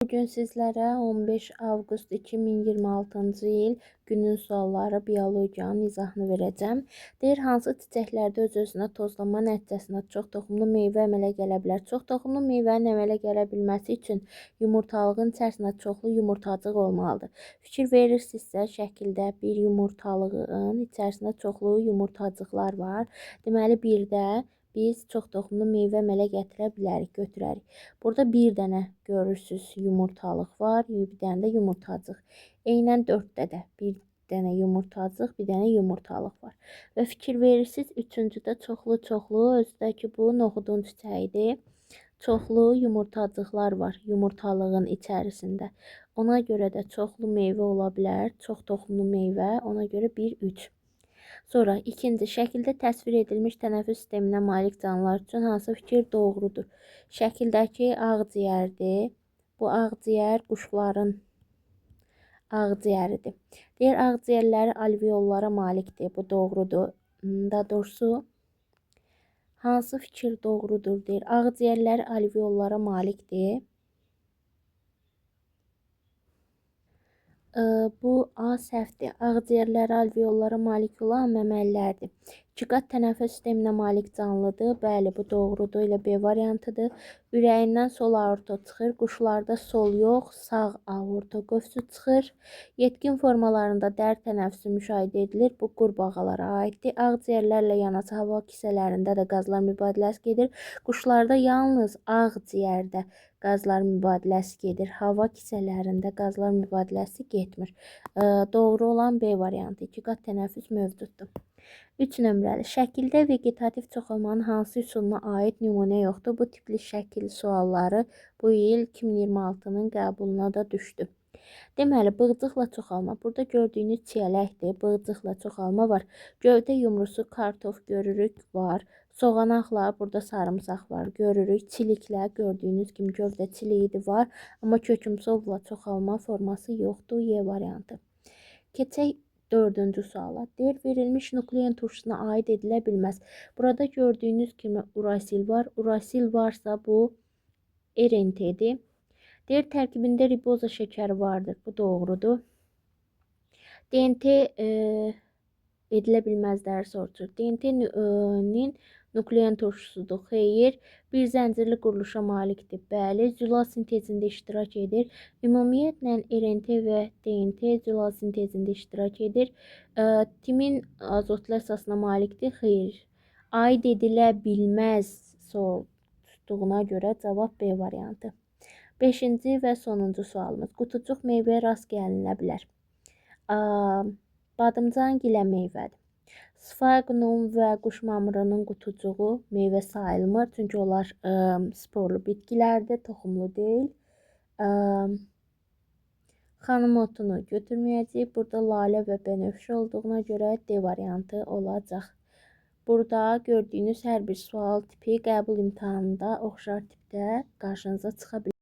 Bugün sizlərə 15 avqust 2026-cı il günün sualları biologiyanın izahını verəcəm. Deyir, hansı çiçəklərdə öz-özünə tozlanma nəticəsində çox toxumlu meyvə əmələ gələ bilər? Çox toxumlu meyvənin əmələ gələ bilməsi üçün yumurtalığın içərisində çoxlu yumurtacıq olmalıdır. Fikir verirsinizsə, şəkildə bir yumurtalığın içərisində çoxlu yumurtacıqlar var. Deməli, birdə biz çox toxumlu meyvə əmələ gətirə bilərik, götürərik. Burada bir dənə görürsünüz yumurtalıq var, bir dənə də yumurtacıq. Eynən 4-də də bir dənə yumurtacıq, bir dənə yumurtalıq var. Və fikir verirsiniz, üçüncüdə çoxlu, özdə ki bu noxudun çiçəyidir. Çoxlu yumurtacıqlar var yumurtalığın içərisində. Ona görə də çoxlu meyvə ola bilər, çox toxumlu meyvə, ona görə 1-3. Sonra ikinci şəkildə təsvir edilmiş tənəffüs sisteminə malik canlılar üçün hansı fikir doğrudur? Şəkildəki ağciyərdir. Bu ağciyər quşların ağciyəridir. Deyir, ağciyərləri alveollara malikdir. Bu doğrudur. Daha doğrusu hansı fikir doğrudur? Deyir, ağciyərləri alveollara malikdir. Bu A səhvdir. Ağciyərləri alveollara malik olan məməlilərdir. İkiqat tənəffüs sisteminə malik canlıdır. Bəli, bu doğrudur. Elə B variantıdır. Ürəyindən sol aorta çıxır. Quşlarda sol yox, sağ aorta qövsü çıxır. Yetkin formalarında dərd tənəffüsü müşahidə edilir. Bu qurbağalara aiddir. Ağciyərlərlə yanaşı hava kisələrində də qazlar mübadiləsi gedir. Quşlarda yalnız ağciyərdə qazlar mübadiləsi gedir. Hava kisələrində qazlar mübadiləsi getmir. Doğru olan B variantı. İkiqat tənəffüs mövcuddur. 3 nömrəli. Şəkildə vegetativ çoxalmanın hansı üsuluna aid nümunə yoxdur? Bu tipli şəkil sualları bu il 2026-nın qəbuluna da düşdü. Deməli, bığcıqla çoxalma. Burada gördüyünüz çiyələkdir. Bığcıqla çoxalma var. Gövdə yumrusu, kartof görürük, var. Soğanaqla, burada sarımsaq var, görürük. Çiliklə gördüyünüz kimi gövdə çiliyi var. Amma kökümsovla çoxalma forması yoxdur. Y variantı. Keçək 4-cü suala. Deyir, verilmiş nuklein turşusuna aid edilə bilməz. Burada gördüyünüz kimi urasil var. Urasil varsa bu RNT-dir. Deyir, tərkibində riboza şəkəri vardır. Bu doğrudur. DNT edilə bilməzlər soruşur. DNT-nin nuklein turşusudur. Xeyr. Bir zəncirli quruluşa malikdir. Bəli. Zülal sintezində iştirak edir. Ümumiyyətlə RNT və DNT zülal sintezində iştirak edir. Timin azotlu əsasına malikdir. Xeyr. Aid edilə bilməz sorduğuna görə cavab B variantı. 5-ci və sonuncu sualımız. Qutucuq meyvəyə rast gəlinə bilər. Badımcan gilə meyvədir. Sfagnon və quş mamırının qutucuğu meyvə sayılmır. Çünki onlar sporlu bitkilərdir, toxumlu deyil. Xanım otunu götürməyəcəyik. Burada lalə və bənövşə olduğuna görə D variantı olacaq. Burada gördüyünüz hər bir sual tipi qəbul imtahanında oxşar tipdə qarşınıza çıxa bilər.